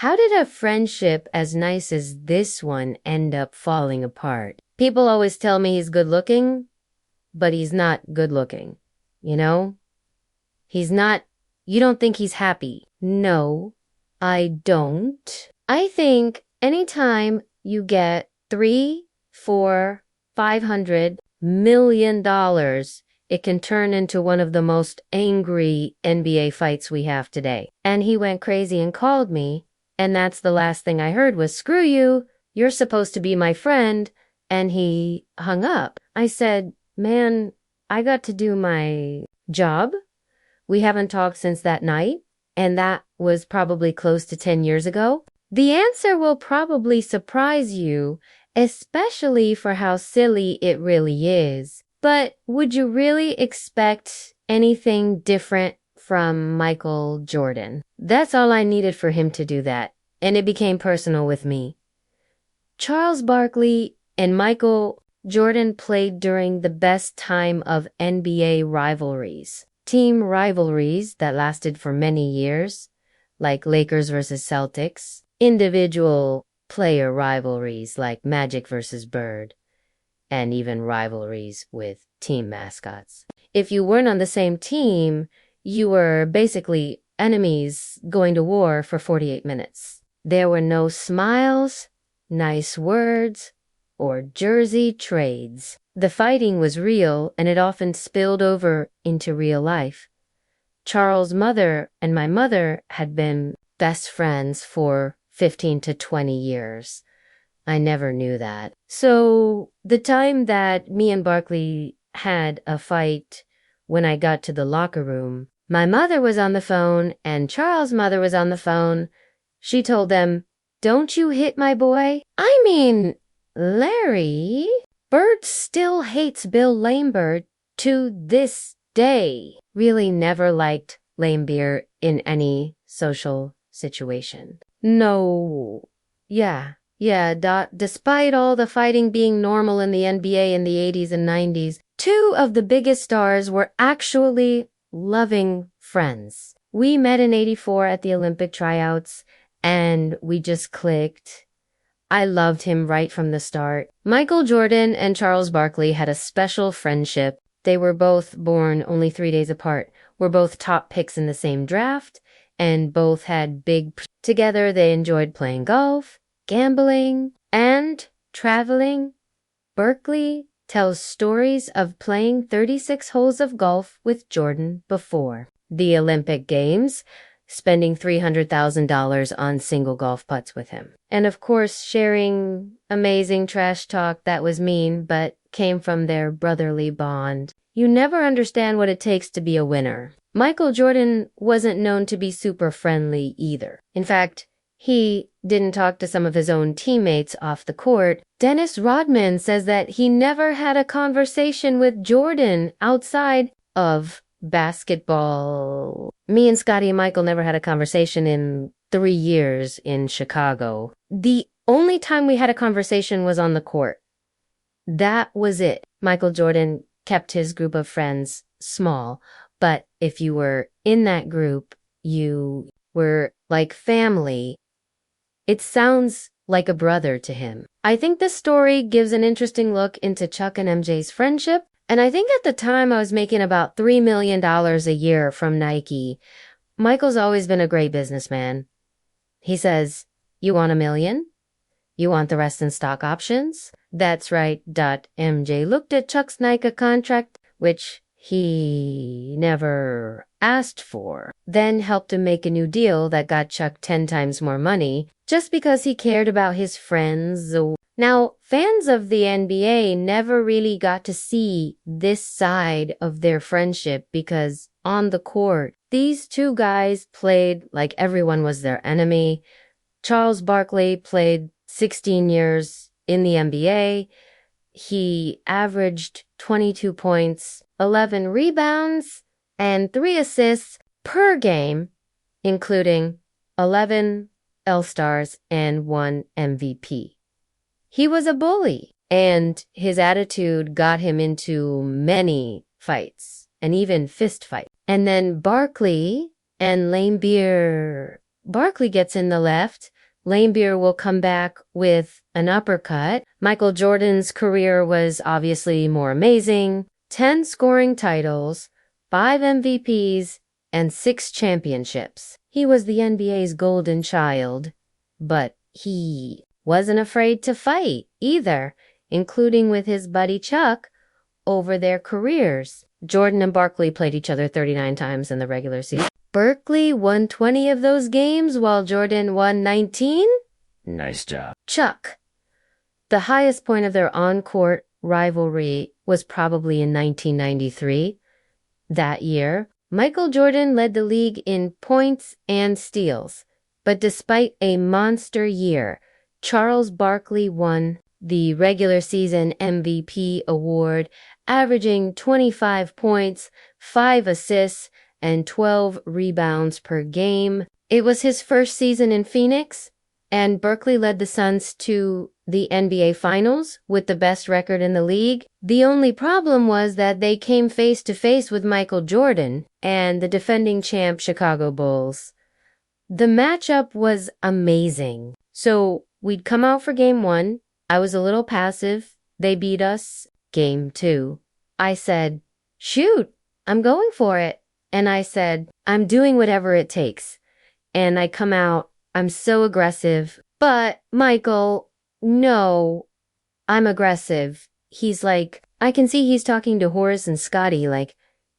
How did a friendship as nice as this one end up falling apart? People always tell me he's good looking, but he's not good looking. You know? He's not, you don't think he's happy. No, I don't. I think anytime you get $300, $400, $500 million, it can turn into one of the most angry NBA fights we have today. And he went crazy and called me, and that's the last thing I heard was, "Screw you, you're supposed to be my friend," and he hung up. I said, "Man, I got to do my job. We haven't talked since that night, and that was probably close to 10 years ago." The answer will probably surprise you, especially for how silly it really is. But would you really expect anything different from Michael Jordan? That's all I needed for him to do that, and it became personal with me. Charles Barkley and Michael Jordan played during the best time of NBA rivalries. Team rivalries that lasted for many years, like Lakers versus Celtics. Individual player rivalries like Magic versus Bird, and even rivalries with team mascots. If you weren't on the same team, you were basically enemies going to war for 48 minutes. There were no smiles, nice words, or jersey trades. The fighting was real, and it often spilled over into real life. Charles' mother and my mother had been best friends for 15 to 20 years. I never knew that. So the time that me and Barkley had a fight, when I got to the locker room, my mother was on the phone and Charles' mother was on the phone. She told them, "Don't you hit my boy?" I mean, Larry, Bird still hates Bill Lamebird to this day. Really never liked Lamebeer in any social situation. No. Despite all the fighting being normal in the NBA in the 80s and 90s, two of the biggest stars were actually loving friends. We met in '84 at the Olympic tryouts, and we just clicked. I loved him right from the start. Michael Jordan and Charles Barkley had a special friendship. They were both born only 3 days apart, were both top picks in the same draft, and both had big... Together, they enjoyed playing golf, gambling, and traveling. Barkley tells stories of playing 36 holes of golf with Jordan before the Olympic Games, spending $300,000 on single golf putts with him. And of course, sharing amazing trash talk that was mean, but came from their brotherly bond. You never understand what it takes to be a winner. Michael Jordan wasn't known to be super friendly either. In fact, he didn't talk to some of his own teammates off the court. Dennis Rodman says that he never had a conversation with Jordan outside of basketball. Me and Scotty and Michael never had a conversation in 3 years in Chicago. The only time we had a conversation was on the court. That was it. Michael Jordan kept his group of friends small, but if you were in that group, you were like family. It sounds like a brother to him. I think this story gives an interesting look into Chuck and MJ's friendship, and I think at the time I was making about $3 million a year from Nike. Michael's always been a great businessman. He says, "You want $1 million? You want the rest in stock options?" That's right. MJ looked at Chuck's Nike contract, which he never asked for, then helped him make a new deal that got Chuck 10 times more money just because he cared about his friends. Now, fans of the NBA never really got to see this side of their friendship because on the court, these two guys played like everyone was their enemy. Charles Barkley played 16 years in the NBA. He averaged 22 points, 11 rebounds, and 3 assists per game, including 11 All-Stars and 1 MVP. He was a bully, and his attitude got him into many fights, and even fist fights. And then Barkley and Lamebeer. Barkley gets in the left, Laimbeer will come back with an uppercut. Michael Jordan's career was obviously more amazing. 10 scoring titles, 5 MVPs, and 6 championships. He was the NBA's golden child, but he wasn't afraid to fight either, including with his buddy Chuck over their careers. Jordan and Barkley played each other 39 times in the regular season. Barkley won 20 of those games while Jordan won 19? Nice job. Chuck. The highest point of their on-court rivalry was probably in 1993. That year, Michael Jordan led the league in points and steals. But despite a monster year, Charles Barkley won the regular season MVP award, averaging 25 points, 5 assists, and 12 rebounds per game. It was his first season in Phoenix, and Barkley led the Suns to the NBA Finals with the best record in the league. The only problem was that they came face to face with Michael Jordan and the defending champ Chicago Bulls. The matchup was amazing. So we'd come out for game 1. I was a little passive. They beat us. Game 2. I said, shoot, I'm going for it. And I said, I'm doing whatever it takes. And I come out, I'm so aggressive. But Michael, no, I'm aggressive. He's like, I can see he's talking to Horace and Scotty like,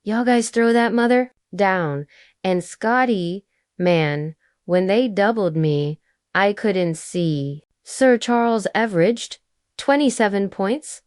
y'all guys throw that mother down. And Scotty, man, when they doubled me, I couldn't see. Sir Charles averaged 27 points,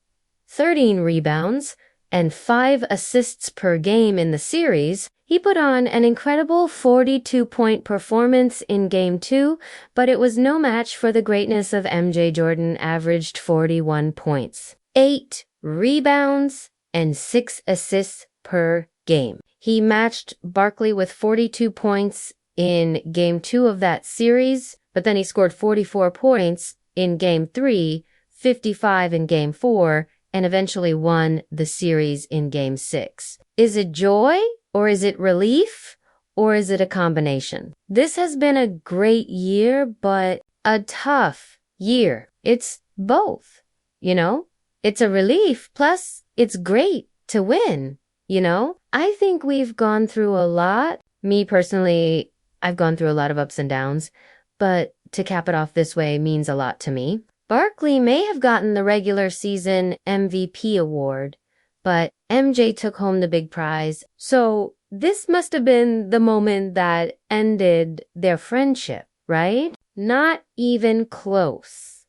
13 rebounds, and 5 assists per game in the series. He put on an incredible 42-point performance in Game 2, but it was no match for the greatness of MJ. Jordan averaged 41 points, 8 rebounds, and 6 assists per game. He matched Barkley with 42 points in Game 2 of that series, but then he scored 44 points in Game 3, 55 in Game 4, and eventually won the series in Game 6. Is it joy, or is it relief, or is it a combination? This has been a great year, but a tough year. It's both, you know? It's a relief, plus it's great to win, you know? I think we've gone through a lot. Me personally, I've gone through a lot of ups and downs, but to cap it off this way means a lot to me. Barkley may have gotten the regular season MVP award, but MJ took home the big prize. So this must have been the moment that ended their friendship, right? Not even close.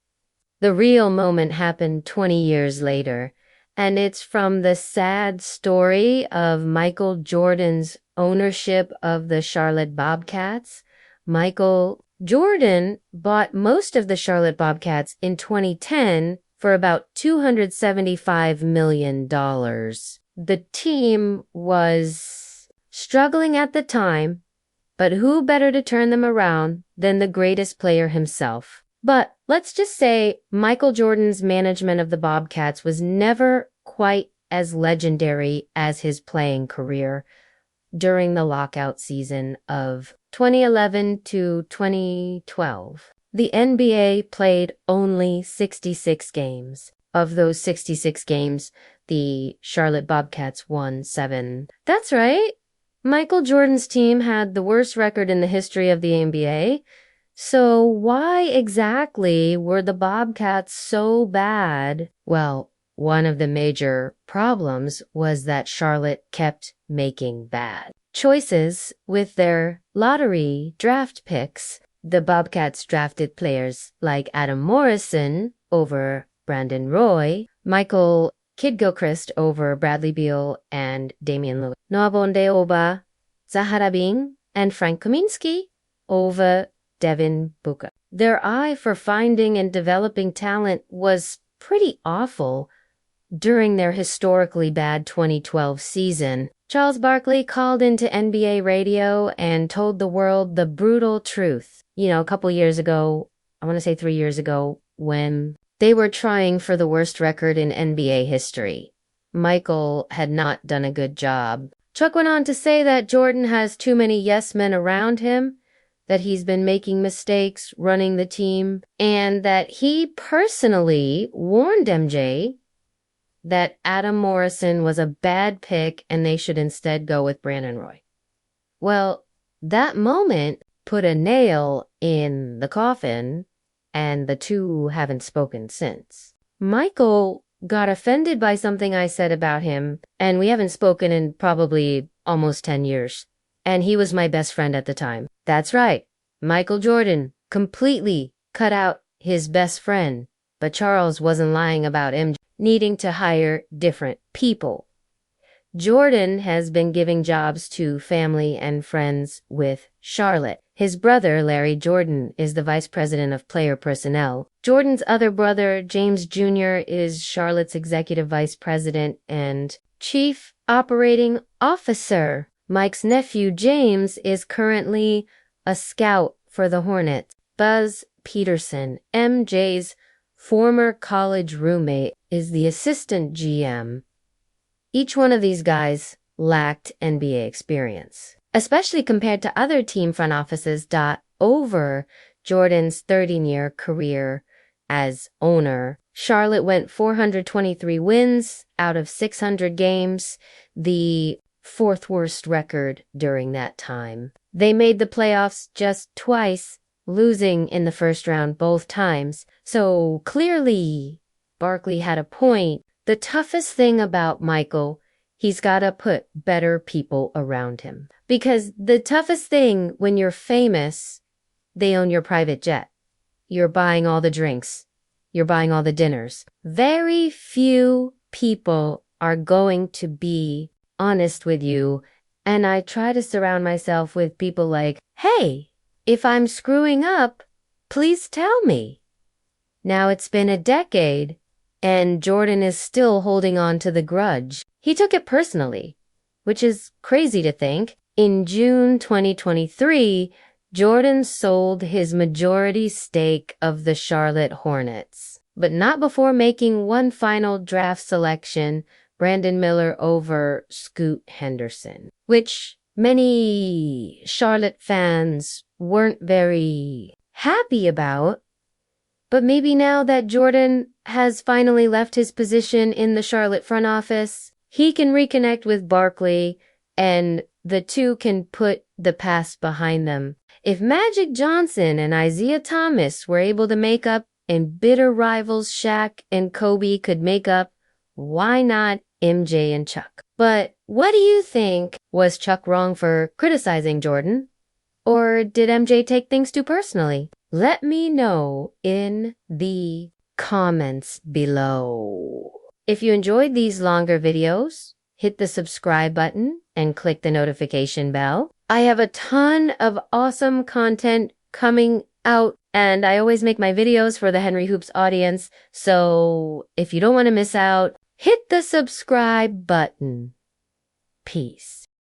The real moment happened 20 years later, and it's from the sad story of Michael Jordan's ownership of the Charlotte Bobcats. Michael Jordan bought most of the Charlotte Bobcats in 2010 for about $275 million. The team was struggling at the time, but who better to turn them around than the greatest player himself? But let's just say Michael Jordan's management of the Bobcats was never quite as legendary as his playing career during the lockout season of 2011 to 2012. The NBA played only 66 games. Of those 66 games, the Charlotte Bobcats won 7. That's right. Michael Jordan's team had the worst record in the history of the NBA. So why exactly were the Bobcats so bad? Well, one of the major problems was that Charlotte kept making bad choices with their lottery draft picks. The Bobcats drafted players like Adam Morrison over Brandon Roy, Michael Kidd-Gilchrist over Bradley Beal and Damian Lillard, Noah Bonde-Oba, Zahara Bing, and Frank Kaminsky over Devin Booker. Their eye for finding and developing talent was pretty awful during their historically bad 2012 season. Charles Barkley called into NBA radio and told the world the brutal truth. You know, a couple years ago, I want to say 3 years ago, when they were trying for the worst record in NBA history. Michael had not done a good job. Chuck went on to say that Jordan has too many yes men around him, that he's been making mistakes running the team, and that he personally warned MJ that Adam Morrison was a bad pick and they should instead go with Brandon Roy. Well, that moment put a nail in the coffin, and the two haven't spoken since. Michael got offended by something I said about him, and we haven't spoken in probably almost 10 years. And he was my best friend at the time. That's right. Michael Jordan completely cut out his best friend, but Charles wasn't lying about MJ needing to hire different people. Jordan has been giving jobs to family and friends with Charlotte. His brother, Larry Jordan, is the vice president of player personnel. Jordan's other brother, James Jr., is Charlotte's executive vice president and chief operating officer. Mike's nephew, James, is currently a scout for the Hornets. Buzz Peterson, MJ's former college roommate, is the assistant GM. Each one of these guys lacked NBA experience, especially compared to other team front offices. Over Jordan's 13-year career as owner, Charlotte went 423 wins out of 600 games, the fourth worst record during that time. They made the playoffs just twice, losing in the first round both times. So clearly, Barkley had a point. The toughest thing about Michael, he's got to put better people around him. Because the toughest thing when you're famous, they own your private jet. You're buying all the drinks. You're buying all the dinners. Very few people are going to be honest with you. And I try to surround myself with people like, hey, if I'm screwing up, please tell me. Now it's been a decade, and Jordan is still holding on to the grudge. He took it personally, which is crazy to think. In June 2023, Jordan sold his majority stake of the Charlotte Hornets, but not before making one final draft selection, Brandon Miller over Scoot Henderson, which many Charlotte fans weren't very happy about. But maybe now that Jordan has finally left his position in the Charlotte front office, he can reconnect with Barkley and the two can put the past behind them. If Magic Johnson and Isaiah Thomas were able to make up and bitter rivals Shaq and Kobe could make up, why not MJ and Chuck? But what do you think? Was Chuck wrong for criticizing Jordan? Or did MJ take things too personally? Let me know in the comments below. If you enjoyed these longer videos, hit the subscribe button and click the notification bell. I have a ton of awesome content coming out, and I always make my videos for the Henry Hoops audience, so if you don't want to miss out, hit the subscribe button. Peace.